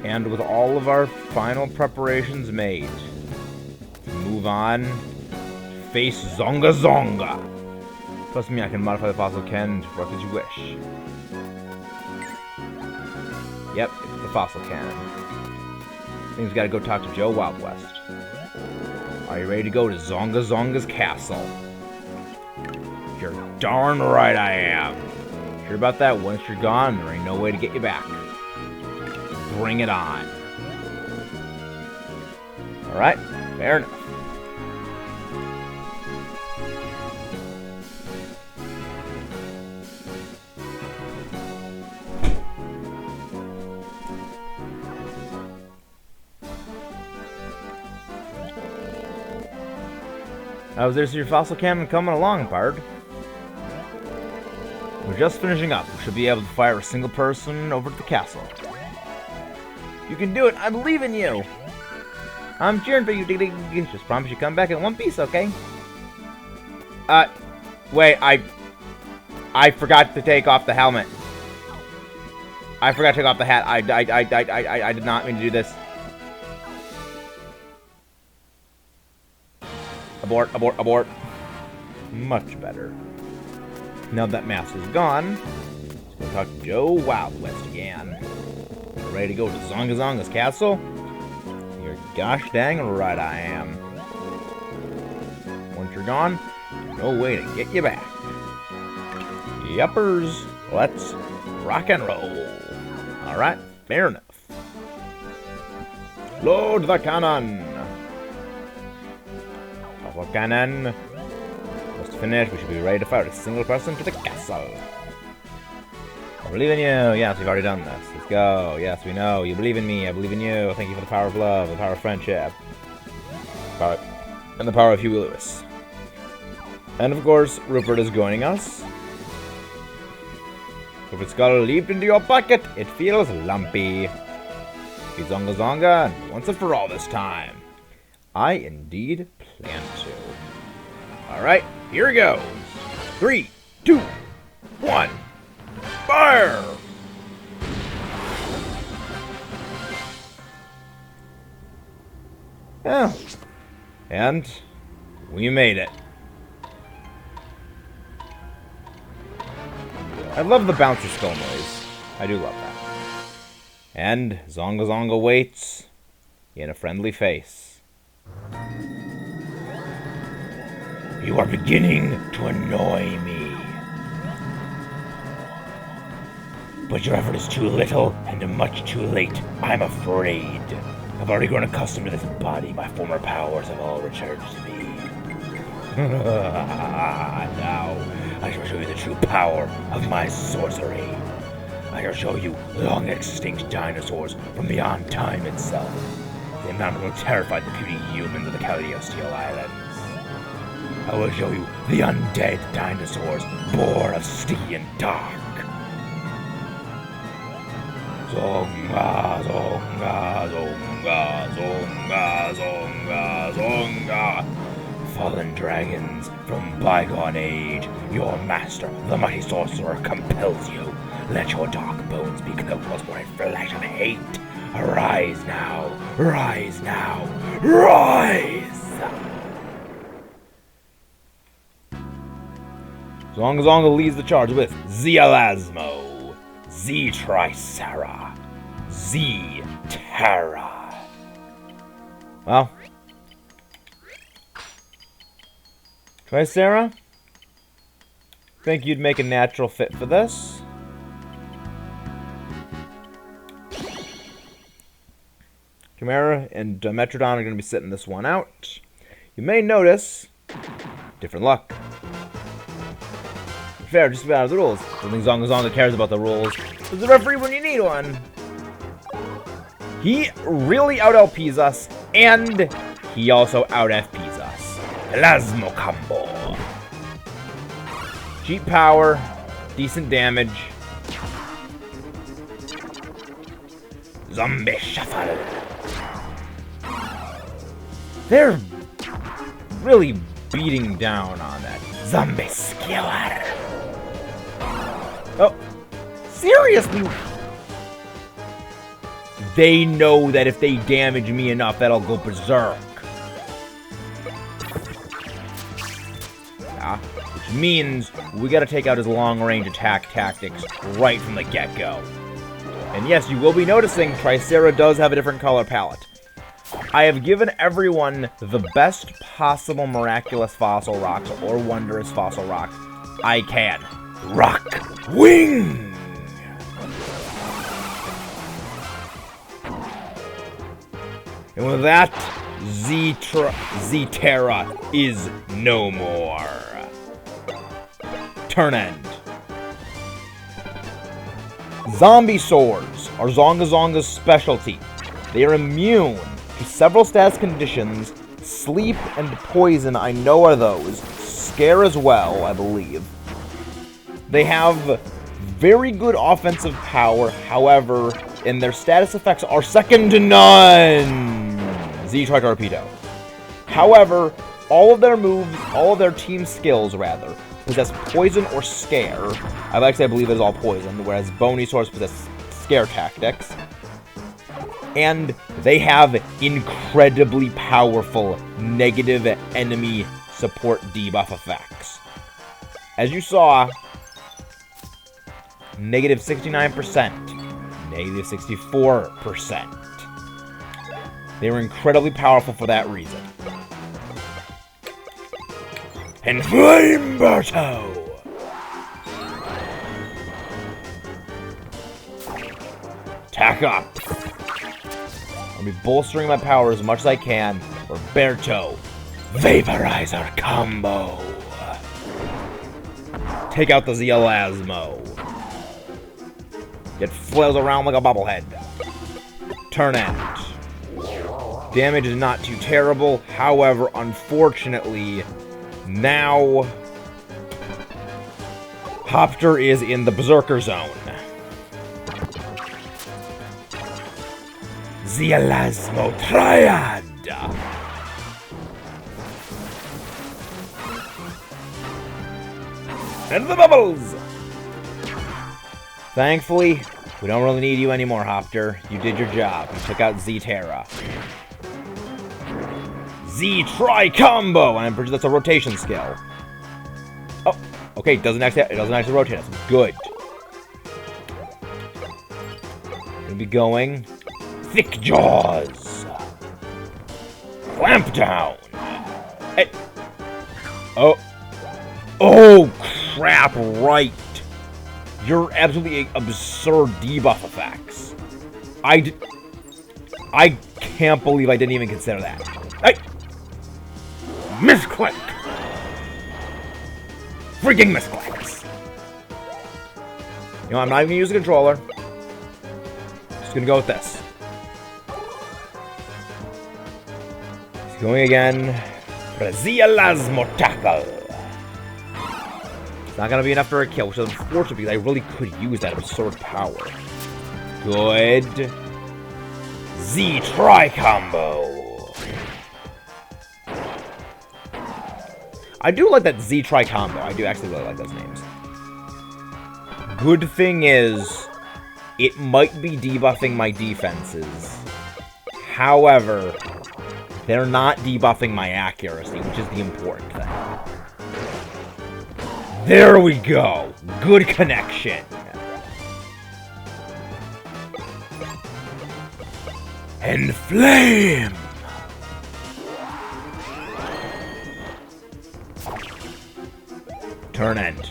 And with all of our final preparations made, move on, face Zongazonga. Trust me, I can modify the fossil cannon to work as you wish. Yep, it's the fossil cannon. Things gotta go talk to Joe Wild West. Are you ready to go to Zongazonga's castle? You're darn right I am. Sure about that? Once you're gone, there ain't no way to get you back. Bring it on. Alright, fair enough. How's there's your fossil cannon coming along, Bard? We're just finishing up. We should be able to fire a single person over to the castle. You can do it! I believe in you! I'm cheering for you, Dig Dig. Just promise you come back in one piece, okay? Wait, I forgot to take off the helmet. I forgot to take off the hat. I did not mean to do this. Abort, abort, abort. Much better. Now that mask is gone, let's go talk to Joe Wild West again. Ready to go to Zongazonga's castle? You're gosh dang right I am. Once you're gone, there's no way to get you back. Yuppers, let's rock and roll. Alright, fair enough. Load the cannon! Fossil cannon. Just finished, we should be ready to fire a single person to the castle. I believe in you. Yes, we've already done this. Let's go. Yes, we know. You believe in me. I believe in you. Thank you for the power of love, the power of friendship, and the power of Huey Lewis. And of course, Rupert is joining us. If it's got leaped into your bucket, it feels lumpy. Be Zongazonga, and once and for all this time. I indeed plan to. Alright, here goes. 3, 2, 1. Fire! Yeah. And we made it. I love the bouncy skull noise. I do love that. And Zongazonga waits in a friendly face. You are beginning to annoy me. But your effort is too little and much too late, I'm afraid. I've already grown accustomed to this body. My former powers have all returned to me. Now, I shall show you the true power of my sorcery. I shall show you long-extinct dinosaurs from beyond time itself. The amount will terrify the puny humans of the Calyosteel Islands. I will show you the undead dinosaurs, born of sticky and dark. Zonga, zonga, zonga, zonga, zonga, zonga. Fallen dragons from bygone age, your master, the mighty sorcerer, compels you. Let your dark bones be cloaked with bright flash of hate. Arise now, rise now, rise! Zongazonga leads the charge with Zealasmo. Z-Tricera. Z-Terra. Well. Tricera? Think you'd make a natural fit for this? Chimera and Metrodon are going to be sitting this one out. You may notice different luck. Fair, just about the rules. I think Zongazonga cares about the rules. There's a referee when you need one. He really out-LPs us, and he also out-FPs us. Plasmo combo. Cheap power, decent damage. Zombie shuffle. They're really beating down on that zombie skewer. Oh, seriously? they know that if they damage me enough, that'll go berserk. Yeah, which means we gotta take out his long-range attack tactics right from the get-go. And yes, you will be noticing Tricera does have a different color palette. I have given everyone the best possible miraculous fossil rocks or wondrous fossil rocks I can. Rock Wing! And with that, Z-Terra is no more. Turn end. Zombie swords are Zongazonga's specialty. They are immune to several status conditions. Sleep and poison, I know, are those. Scare as well, I believe. They have very good offensive power, however, and their status effects are second to none. Z-Tri-Torpedo. However, all of their moves, all of their team skills, rather, possess poison or scare. I believe it is all poison, whereas Bony Swords possess scare tactics. And they have incredibly powerful negative enemy support debuff effects. As you saw, negative 69%, negative 64%. They were incredibly powerful for that reason. And Flame Berto! Attack up! I'll be bolstering my power as much as I can for Berto Vaporizer Combo! Take out the Zealasmo. Get flailed around like a bobblehead. Turn end. Damage is not too terrible, however, unfortunately, now Hopter is in the Berserker Zone. Zealasmo Triad! And the bubbles! Thankfully, we don't really need you anymore, Hopter. You did your job. You took out Z-Terra. Z-Tri-Combo! And I'm pretty sure that's a rotation skill. Oh, okay, it doesn't actually rotate us. Good. Gonna be going Thick Jaws. Clamp down. Hey. Oh. Oh, crap, right. You're absolutely absurd debuff effects. I can't believe I didn't even consider that. Hey! Misclick! Freaking misclicks! You know, I'm not even gonna use the controller. Just gonna go with this. He's going again. Zealasmo Tackle! It's not gonna be enough for a kill, which is unfortunate because I really could use that absurd power. Good. Z-Tri-Combo! I do like that Z-Tri-Combo. I do actually really like those names. Good thing is, it might be debuffing my defenses. However, they're not debuffing my accuracy, which is the important thing. There we go. Good connection. And flame! Turn end.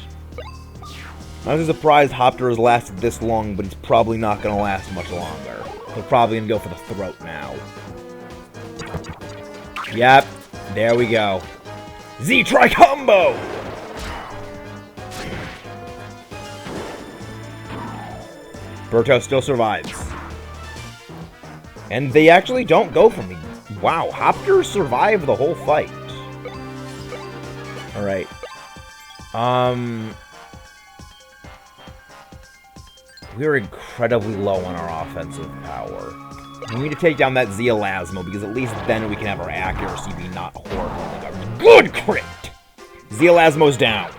I'm actually surprised Hopter has lasted this long, but he's probably not going to last much longer. He's probably going to go for the throat now. Yep, there we go. Z-Tri-Combo! Berto still survives. And they actually don't go for me. Wow, Hopter survived the whole fight. Alright. We're incredibly low on our offensive power. We need to take down that Zealasmo, because at least then we can have our accuracy be not horrible. Good crit! Zealasmo's down.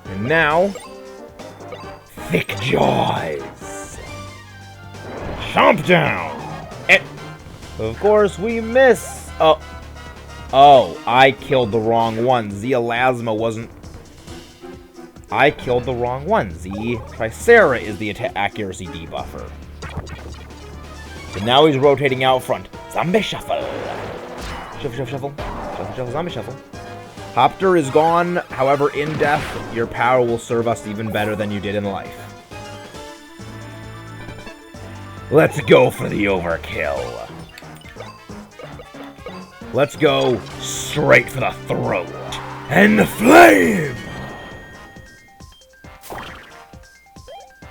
And now, thick jaws. Chomp down! And of course, we miss. Oh, I killed the wrong one. Zealasma wasn't. I killed the wrong one. The Tricera is the accuracy debuffer. So now he's rotating out front. Zombie shuffle. Shuffle, shuffle, shuffle. Shuffle, shuffle, zombie shuffle. Hopter is gone. However, in death, your power will serve us even better than you did in life. Let's go for the overkill. Let's go straight for the throat. And the flame!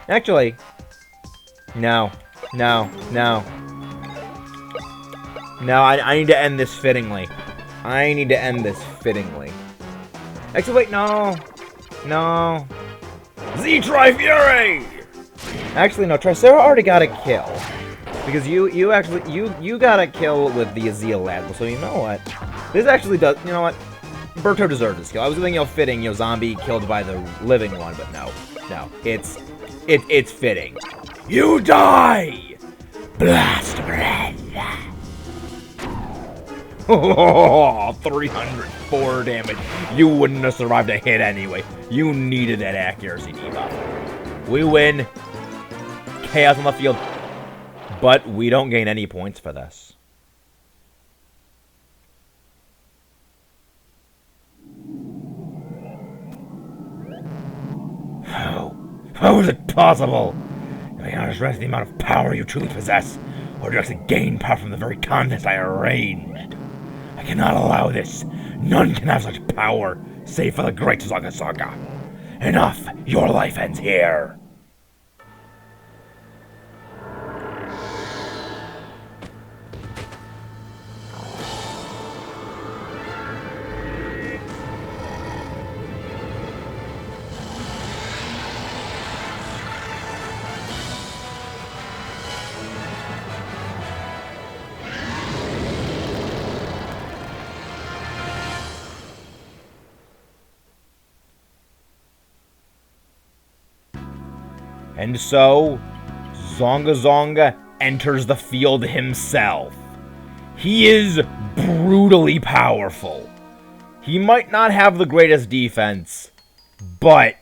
Actually, no. No, I need to end this fittingly. Actually, wait, no. Z-Tri-Fury! Actually, no, Tricera already got a kill. Because you got a kill with the Zealasma, so you know what? This actually does, you know what? Berto deserves this kill. I was thinking, fitting, zombie killed by the living one, but no. It's fitting. You die! Blast breath! Oh, 304 damage. You wouldn't have survived a hit anyway. You needed that accuracy debuff. We win. Chaos on the field. But we don't gain any points for this. How is it possible? If I cannot express the amount of power you truly possess, or directly gain power from the very contents I arranged. I cannot allow this. None can have such power, save for the great Zongazonga. Enough! Your life ends here! And so, Zongazonga enters the field himself. He is brutally powerful. He might not have the greatest defense, but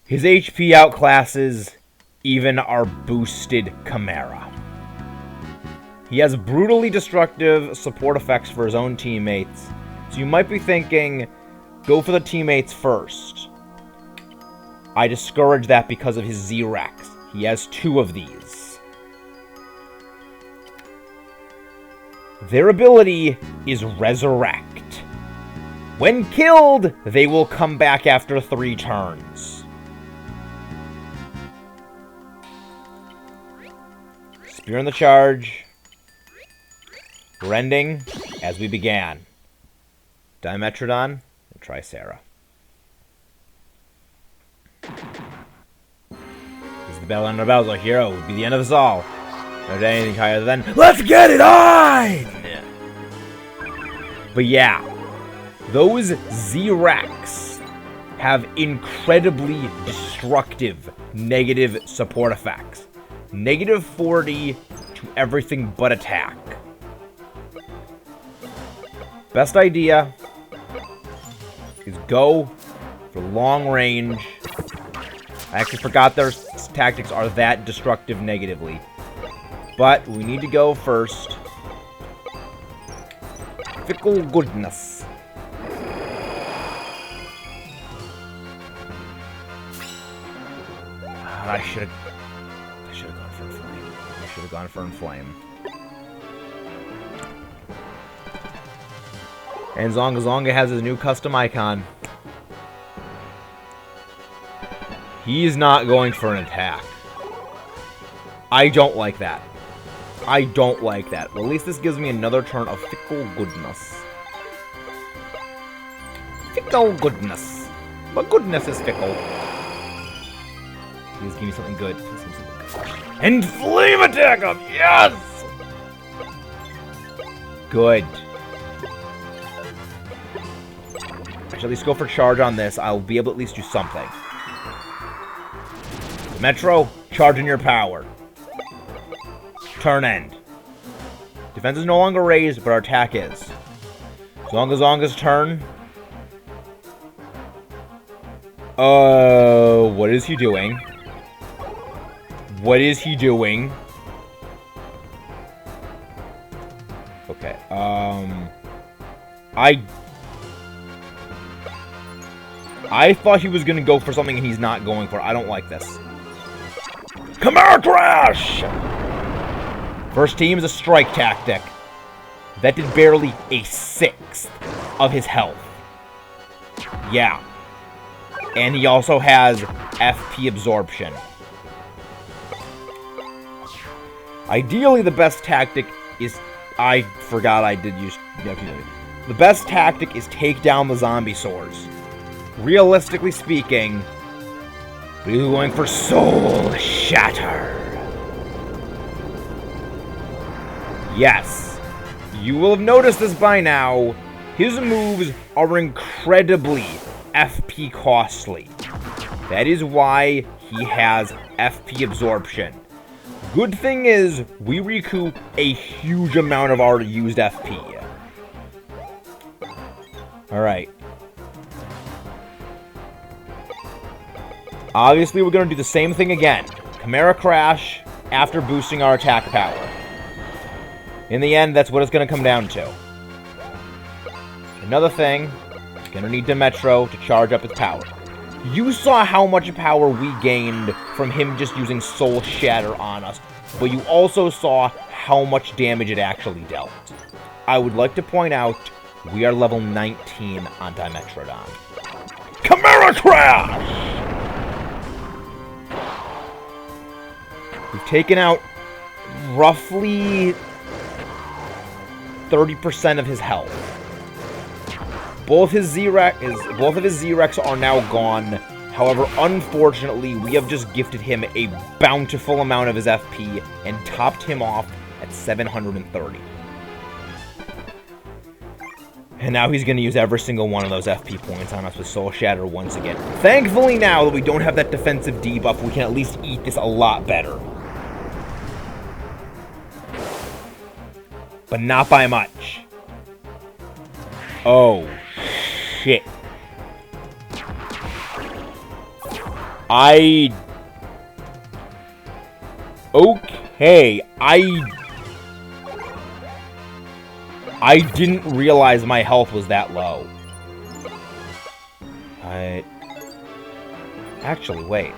his HP outclasses even our boosted Chimera. He has brutally destructive support effects for his own teammates, so you might be thinking, go for the teammates first. I discourage that because of his Z-Rex. He has 2 of these. Their ability is Resurrect. When killed, they will come back after 3 turns. Spear in the charge. Rending, as we began. Dimetrodon and Tricera. This is the battle under Bowser. Hero would be the end of us all. Not anything higher than let's get it on! But yeah, those Z-Rex have incredibly destructive negative support effects. Negative 40 to everything but attack. Best idea is go for long range. I actually forgot their tactics are that destructive negatively. But we need to go first. Fickle goodness. I should have gone for Inflame. I should have gone for Inflame. And Zongazonga has his new custom icon. He's not going for an attack. I don't like that. I don't like that. Well, at least this gives me another turn of fickle goodness. Fickle goodness. But goodness is fickle. Please give me something good. Please give me something good. And flame attack him! Yes! Good. I should at least go for charge on this. I'll be able to at least do something. Metro, charge in your power. Turn end. Defense is no longer raised, but our attack is. Zongazonga's turn. What is he doing? What is he doing? Okay, I thought he was gonna go for something and he's not going for it. I don't like this. Chimera Crash! First team is a strike tactic. That did barely a 1/6 of his health. Yeah. And he also has FP absorption. Ideally, the best tactic is... I forgot I did use... The best tactic is take down the zombie swords. Realistically speaking, we're going for Soul Shatter. Yes. You will have noticed this by now. His moves are incredibly FP costly. That is why he has FP absorption. Good thing is, we recoup a huge amount of our used FP. Alright. Obviously, we're going to do the same thing again. Chimera Crash after boosting our attack power. In the end, that's what it's going to come down to. Another thing, going to need the Metro to charge up its power. You saw how much power we gained from him just using Soul Shatter on us, but you also saw how much damage it actually dealt. I would like to point out, we are level 19 on Dimetrodon. Chimera Crash! We've taken out roughly 30% of his health. Both of his Z-Rex are now gone. However, unfortunately, we have just gifted him a bountiful amount of his FP and topped him off at 730. And now he's going to use every single one of those FP points on us with Soul Shatter once again. Thankfully, now that we don't have that defensive debuff, we can at least eat this a lot better. But not by much. Oh, shit. Okay, I didn't realize my health was that low. Actually, wait.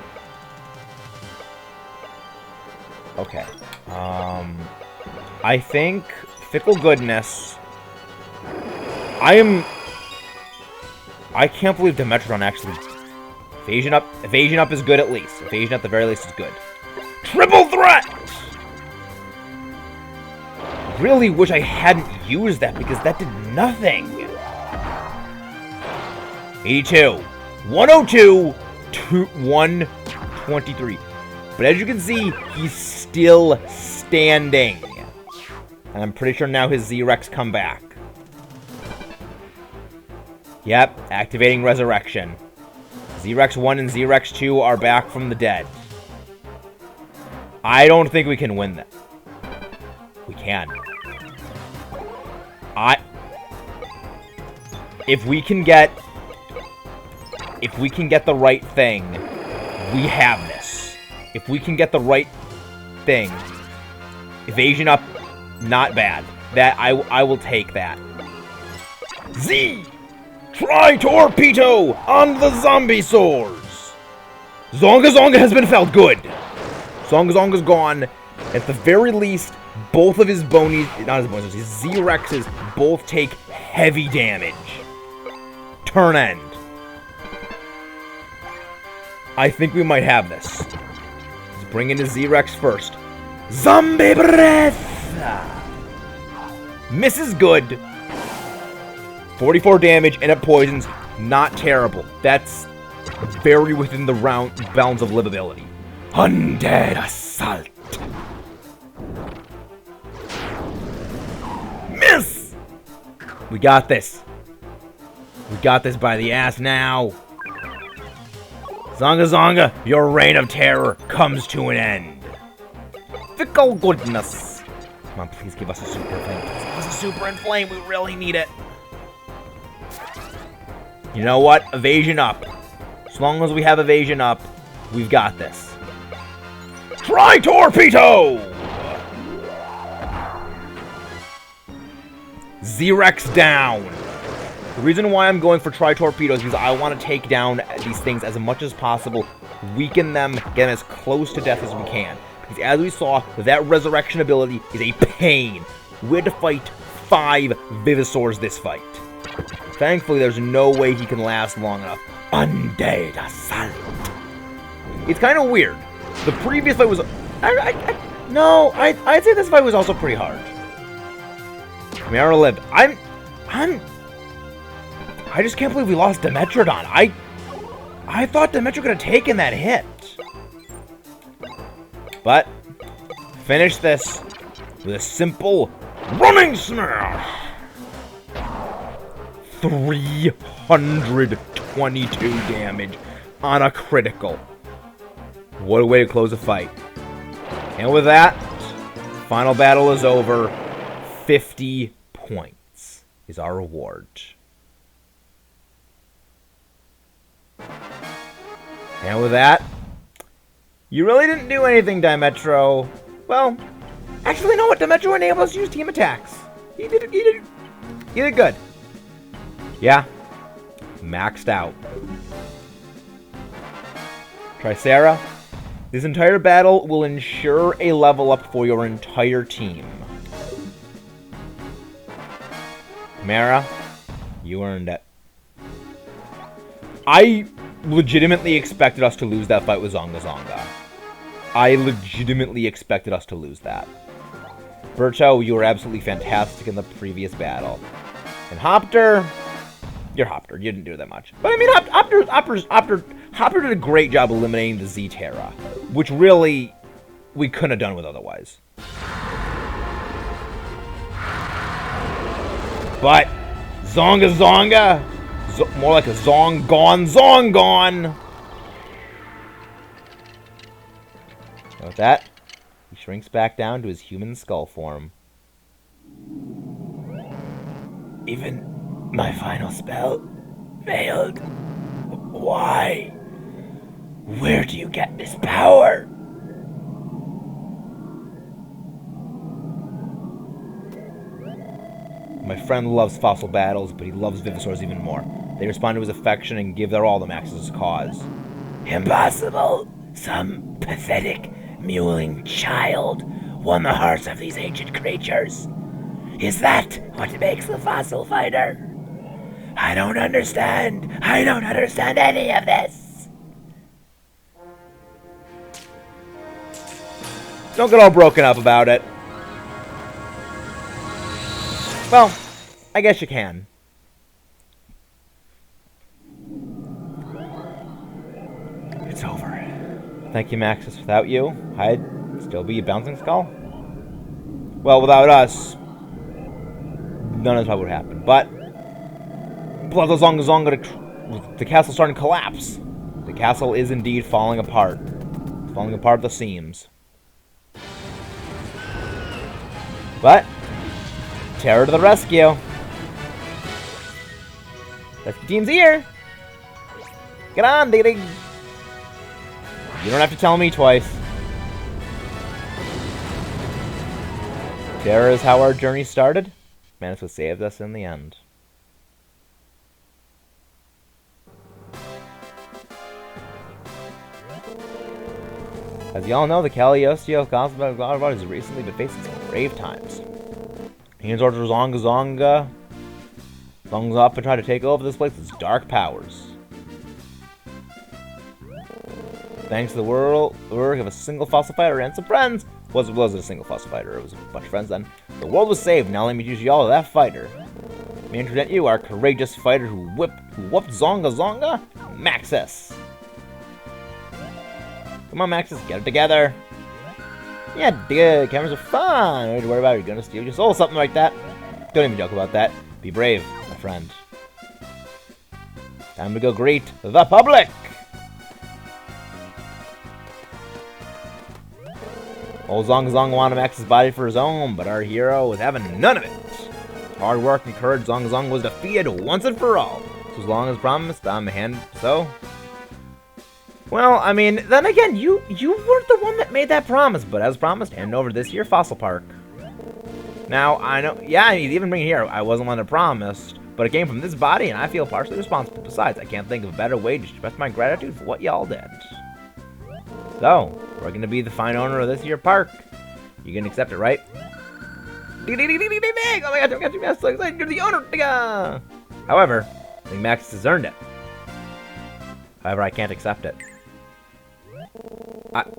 Okay. I think Fickle Goodness. I can't believe Dimetrodon actually... Evasion up is good at least. Evasion at the very least is good. Triple Threat! Really wish I hadn't used that because that did nothing. 82. 102. 123. But as you can see, he's still standing. And I'm pretty sure now his Z-Rex come back. Yep, activating Resurrection. Z-Rex 1 and Z-Rex 2 are back from the dead. I don't think we can win that. We can. If we can get the right thing, we have this. If we can get the right thing, evasion up, not bad. That I will take that. Z! Try Torpedo on the zombie swords! Zongazonga has been felt good! Zongazonga's gone. At the very least, both of his bonies, not his bonies, his Z-Rexes both take heavy damage. Turn end. I think we might have this. Let's bring in his Z-Rex first. Zombie Breath! Misses good. 44 damage and it poisons. Not terrible. That's very within the bounds of livability. Undead Assault. Miss! We got this. We got this by the ass now. Zongazonga, your reign of terror comes to an end. Fickle goodness. Come on, please give us a super inflame. Please give us a super inflame. We really need it. You know what? Evasion up. As long as we have evasion up, we've got this. Tri-Torpedo! Z-Rex down. The reason why I'm going for Tri-Torpedo is because I want to take down these things as much as possible, weaken them, get them as close to death as we can. Because as we saw, that resurrection ability is a pain. We had to fight 5 Vivisaurs this fight. Thankfully, there's no way he can last long enough. Undead Assault. It's kind of weird. The previous fight was... I'd say this fight was also pretty hard. Mara lived. I just can't believe we lost Dimetrodon. I thought Dimetro could have taken that hit. But, finish this with a simple running smash. 322 damage on a critical. What a way to close a fight. And with that, final battle is over. 50 points is our reward. And with that, you really didn't do anything, Dimetro. Well, actually, you know what? Dimetro enabled us to use team attacks. You did good. Yeah, maxed out. Tricera, this entire battle will ensure a level up for your entire team. Mara, you earned it. I legitimately expected us to lose that fight with Zongazonga. I legitimately expected us to lose that. Berto, you were absolutely fantastic in the previous battle. And Hopter, you're Hopter. You didn't do that much. But I mean, Hopter did a great job eliminating the Z-Terra, which really we couldn't have done with otherwise. But Zongazonga, more like a Zongon. And with that, he shrinks back down to his human skull form. Even my final spell failed. Why? Where do you get this power? My friend loves fossil battles, but he loves Vivisaurs even more. They respond to his affection and give their all to Max's cause. Impossible! Some pathetic, mewling child won the hearts of these ancient creatures. Is that what makes the fossil fighter? I don't understand. I don't understand any of this. Don't get all broken up about it. Well, I guess you can. It's over. Thank you, Maxis. Without you, I'd still be a bouncing skull. Well, without us, none of this would happen. But Zongazonga, the castle's starting to collapse. The castle is indeed falling apart. It's falling apart at the seams. But terror to the rescue. Rescue team's here. Get on, dig. You don't have to tell me twice. Terror is how our journey started. Manus was saved us in the end. As y'all know, the Caliostio Cosmo has recently been facing some grave times. He has ordered Zongazonga up and try to take over this place with its dark powers. Thanks to the work of a single fossil fighter and some friends. Wasn't a single fossil fighter, it was a bunch of friends then. The world was saved. Now let me introduce y'all to that fighter. Let me introduce you, our courageous fighter who whooped Zongazonga, Maxis. Come on, Maxis, get it together. Yeah, good. Cameras are fun. Don't need to worry about it. You're gonna steal your soul, something like that. Don't even joke about that. Be brave, my friend. Time to go greet the public. Old Zongazonga wanted to max his body for his own, but our hero was having none of it. Hard work and courage, Zongazonga was defeated once and for all. So as long as promised, I'm a hand. So, well, I mean, then again, you weren't the one that made that promise, but as promised, hand over this here fossil park. Now, I know, yeah, even bring it here, I wasn't one that promised, but it came from this body, and I feel partially responsible. Besides, I can't think of a better way to express my gratitude for what y'all did. So, we're gonna be the fine owner of this here park. You can accept it, right? Oh my god, I'm so excited, you're the owner! However, I think Max has earned it. However, I can't accept it.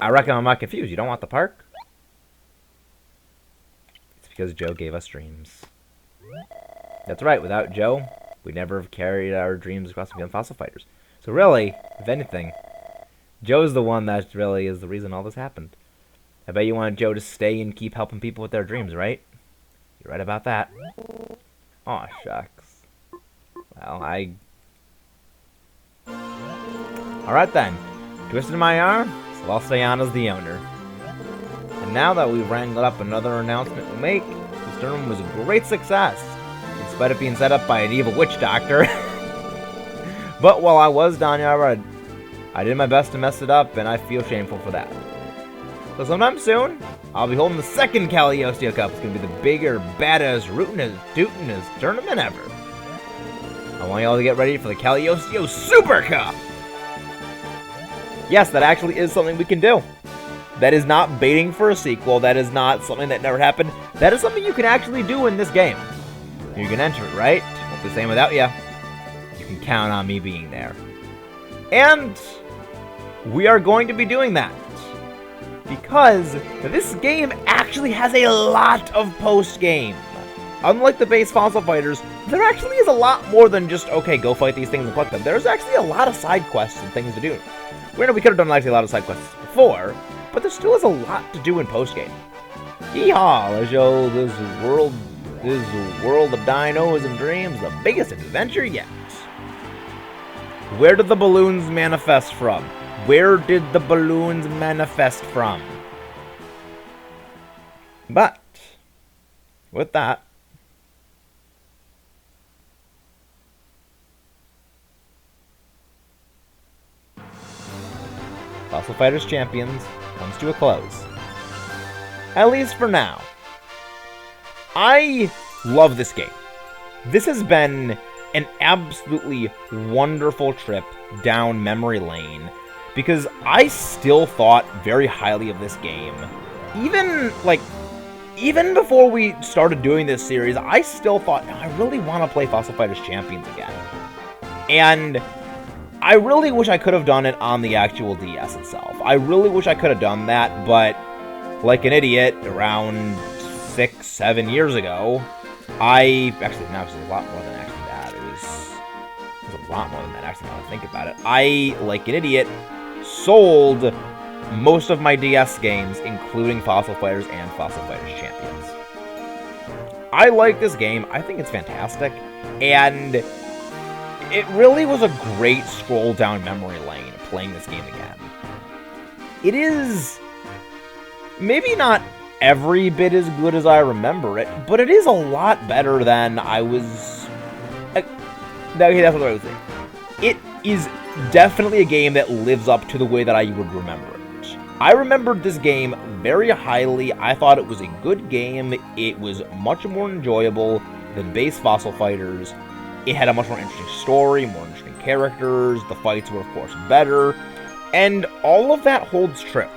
I reckon I'm not confused. You don't want the park? It's because Joe gave us dreams. That's right, without Joe, we'd never have carried our dreams across and become fossil fighters. So really, if anything, Joe's the one that really is the reason all this happened. I bet you want Joe to stay and keep helping people with their dreams, right? You're right about that. Aw, shucks. Well, Alright then. Twisted my arm, so I'll stay on as the owner. And now that we've wrangled up another announcement we'll make, this tournament was a great success, in spite of being set up by an evil witch doctor. But while I was down here, I did my best to mess it up, and I feel shameful for that. So sometime soon, I'll be holding the second Cagliostro Cup. It's going to be the bigger, baddest, rootin'est, tootin'est tournament ever. I want y'all to get ready for the Cagliostro Super Cup! Yes, that actually is something we can do. That is not baiting for a sequel. That is not something that never happened. That is something you can actually do in this game. You can enter it, right? Won't be the same without you. You can count on me being there. And we are going to be doing that. Because this game actually has a lot of post-game. Unlike the base Fossil Fighters, there actually is a lot more than just, okay, go fight these things and collect them. There's actually a lot of side quests and things to do. We could have done actually a lot of side quests before, but there still is a lot to do in post-game. Yeehaw! Let's show this world of dinos and dreams the biggest adventure yet. Where did the balloons manifest from? Where did the balloons manifest from? But, with that, Fossil Fighters Champions comes to a close. At least for now. I love this game. This has been an absolutely wonderful trip down memory lane, because I still thought very highly of this game. Even before we started doing this series, I still thought, I really want to play Fossil Fighters Champions again. And I really wish I could have done it on the actual DS itself. I really wish I could have done that, but like an idiot, around 6-7 years ago, actually, no, it was a lot more than actually that. It was a lot more than that, actually, now that I think about it. I, like an idiot, sold most of my DS games, including Fossil Fighters and Fossil Fighters Champions. I like this game. I think it's fantastic. And it really was a great stroll down memory lane playing this game again. It is maybe not every bit as good as I remember it, but it is a lot better than I was... Okay, that's what I was saying. It is definitely a game that lives up to the way that I would remember it. I remembered this game very highly. I thought it was a good game. It was much more enjoyable than base Fossil Fighters. It had a much more interesting story, more interesting characters. The fights were, of course, better. And all of that holds true.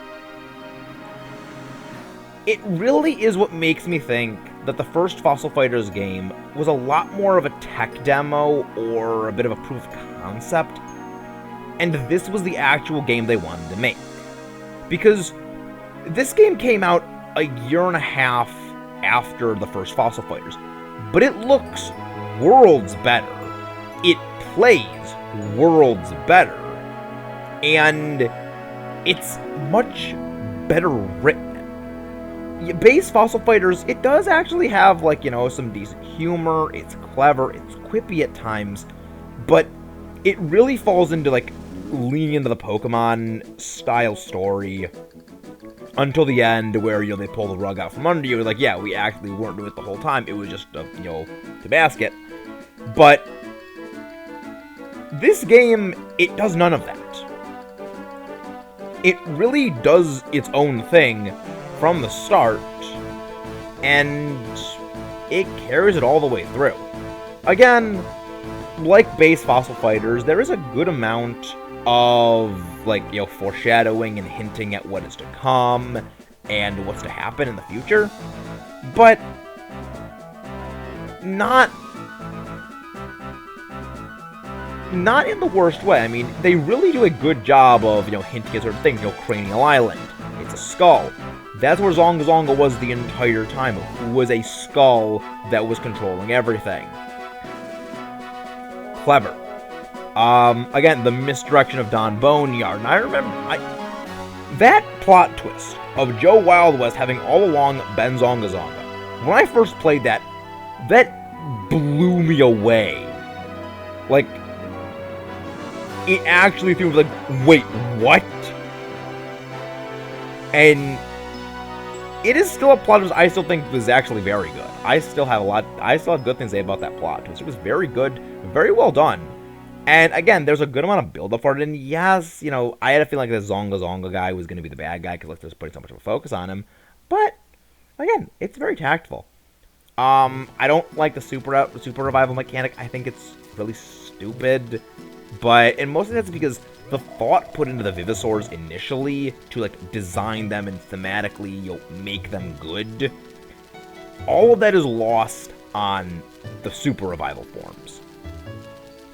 It really is what makes me think that the first Fossil Fighters game was a lot more of a tech demo or a bit of a proof of concept, and this was the actual game they wanted to make. Because this game came out a year and a half after the first Fossil Fighters, but it looks worlds better. It plays worlds better. And it's much better written. Base Fossil Fighters, it does actually have, like, you know, some decent humor. It's clever, it's quippy at times, but it really falls into, like, leaning into the Pokemon style story. until the end where, they pull the rug out from under you. Like, yeah, we actually weren't doing it the whole time. It was just, to basket. But this game, it does none of that. It really does its own thing from the start, and it carries it all the way through. Again, like base Fossil Fighters, there is a good amount of, foreshadowing and hinting at what is to come and what's to happen in the future, but not in the worst way. I mean, they really do a good job of, hinting at certain things. Cranial Island. It's a skull. That's where Zongazonga was the entire time. It was a skull that was controlling everything. Clever. Again, the misdirection of Don Boneyard. And I remember, that plot twist of Joe Wild West having all along been Zongazonga. When I first played that blew me away. It actually threw me wait, what? And it is still a plot twist I still think was actually very good. I still have good things to say about that plot twist. It was very good, very well done. And again, there's a good amount of build-up for it. And yes, I had a feeling like the Zongazonga guy was going to be the bad guy because they're putting so much of a focus on him. But again, it's very tactful. I don't like the super revival mechanic. I think it's really stupid. And mostly that's because the thought put into the Vivisaurs initially to design them and thematically make them good, all of that is lost on the super revival forms.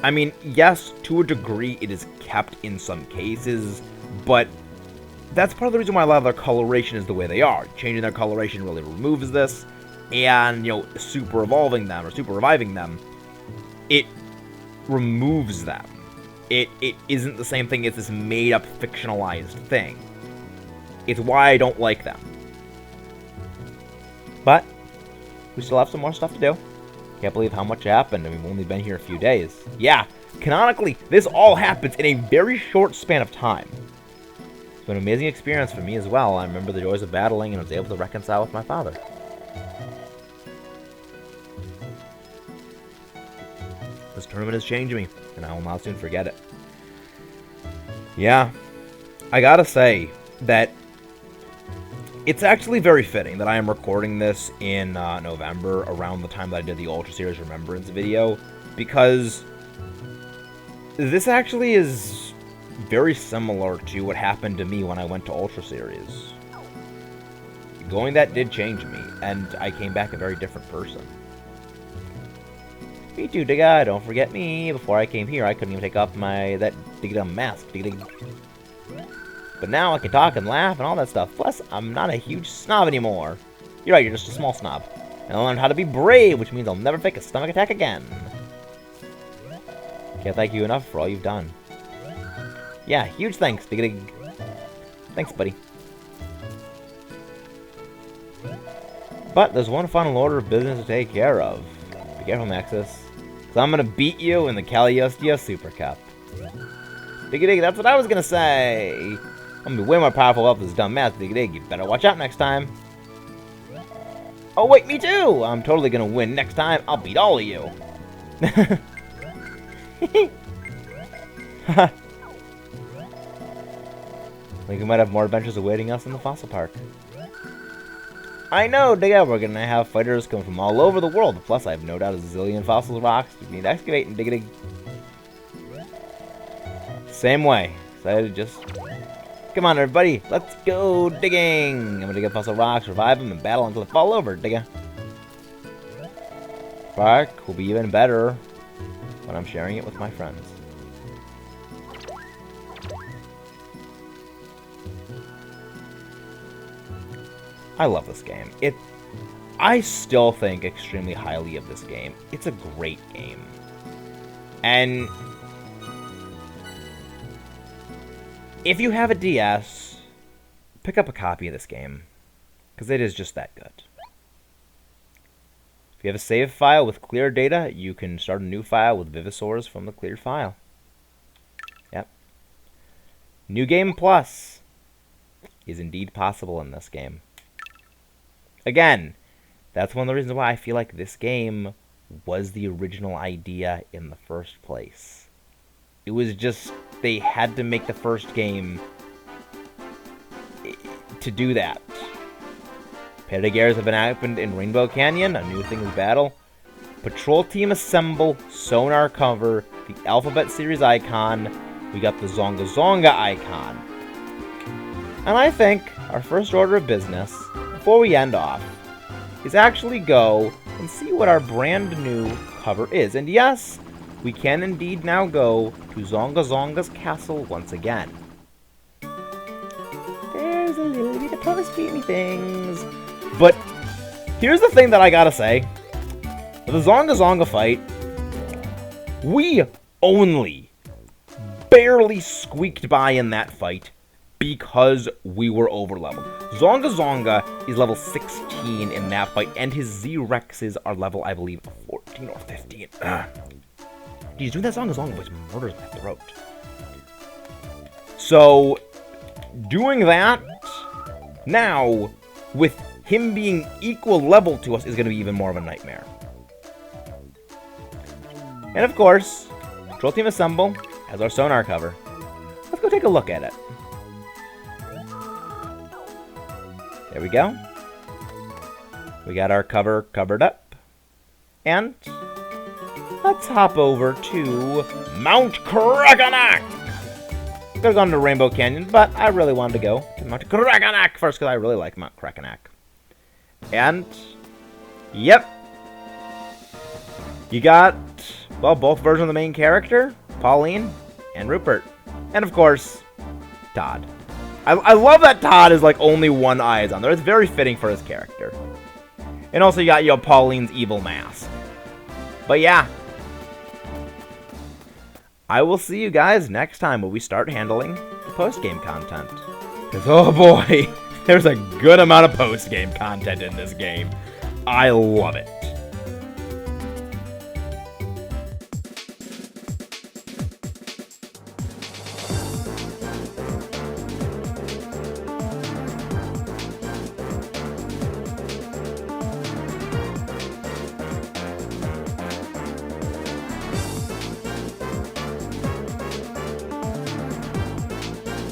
I mean, yes, to a degree it is kept in some cases, but that's part of the reason why a lot of their coloration is the way they are. Changing their coloration really removes this, and super evolving them or super reviving them, it removes them. It isn't the same thing as this made-up, fictionalized thing. It's why I don't like them. But we still have some more stuff to do. Can't believe how much happened, and we've only been here a few days. Yeah, canonically, this all happens in a very short span of time. It's been an amazing experience for me as well. I remember the joys of battling and was able to reconcile with my father. This tournament has changed me, and I will not soon forget it. Yeah, I gotta say that it's actually very fitting that I am recording this in November, around the time that I did the Ultra Series Remembrance video, because this actually is very similar to what happened to me when I went to Ultra Series. Going that did change me, and I came back a very different person. Me too, Digga, don't forget me. Before I came here, I couldn't even take off that Digga mask. But now I can talk and laugh and all that stuff. Plus, I'm not a huge snob anymore. You're right, you're just a small snob. And I learned how to be brave, which means I'll never fake a stomach attack again. Can't thank you enough for all you've done. Yeah, huge thanks, Digga. Thanks, buddy. But there's one final order of business to take care of. Be careful, Maxis. So I'm gonna beat you in the Caliostia Super Cup. Digga, that's what I was gonna say. I'm gonna be way more powerful with this dumb mask, Digga. You better watch out next time. Oh wait, me too! I'm totally gonna win next time. I'll beat all of you. Think we might have more adventures awaiting us in the Fossil Park. I know, Digga, we're gonna have fighters come from all over the world. Plus, I have no doubt a zillion fossil rocks we need excavating, Digga. Same way. Excited to just... Come on, everybody. Let's go digging. I'm gonna dig up fossil rocks, revive them, and battle until they fall over, Digga. Park will be even better when I'm sharing it with my friends. I love this game. I still think extremely highly of this game. It's a great game. And if you have a DS, pick up a copy of this game, because it is just that good. If you have a save file with clear data, you can start a new file with Vivisaurs from the cleared file. Yep. New Game Plus. is indeed possible in this game. Again, that's one of the reasons why I feel like this game was the original idea in the first place. It was just, they had to make the first game to do that. Competitive areas have been opened in Rainbow Canyon, a new thing is battle. Patrol team assemble, sonar cover, the Alphabet Series icon, we got the Zongazonga icon. And I think our first order of business, before we end off, is actually go and see what our brand new cover is. And yes, we can indeed now go to Zongazonga's castle once again. There's a little bit of post-gamey things. But here's the thing that I gotta say. The Zongazonga fight, we only barely squeaked by in that fight because we were over-leveled. Zongazonga is level 16 in that fight, and his Z-Rexes are level, I believe, 14 or 15. He's doing that Zongazonga voice murders my throat. So, doing that, now, with him being equal level to us, is going to be even more of a nightmare. And of course, Patrol Team Assemble has our sonar cover. Let's go take a look at it. There we go. We got our cover covered up. And let's hop over to Mount Krakanak. Could have gone to Rainbow Canyon, but I really wanted to go to Mount Krakanak first because I really like Mount Krakanak. And, yep. You got, well, both versions of the main character, Pauline and Rupert. And of course, Todd. I love that Todd is like only one eye is on there. It's very fitting for his character. And also you got, Pauline's evil mask. But yeah. I will see you guys next time when we start handling the post-game content. Because, oh boy, there's a good amount of post-game content in this game. I love it.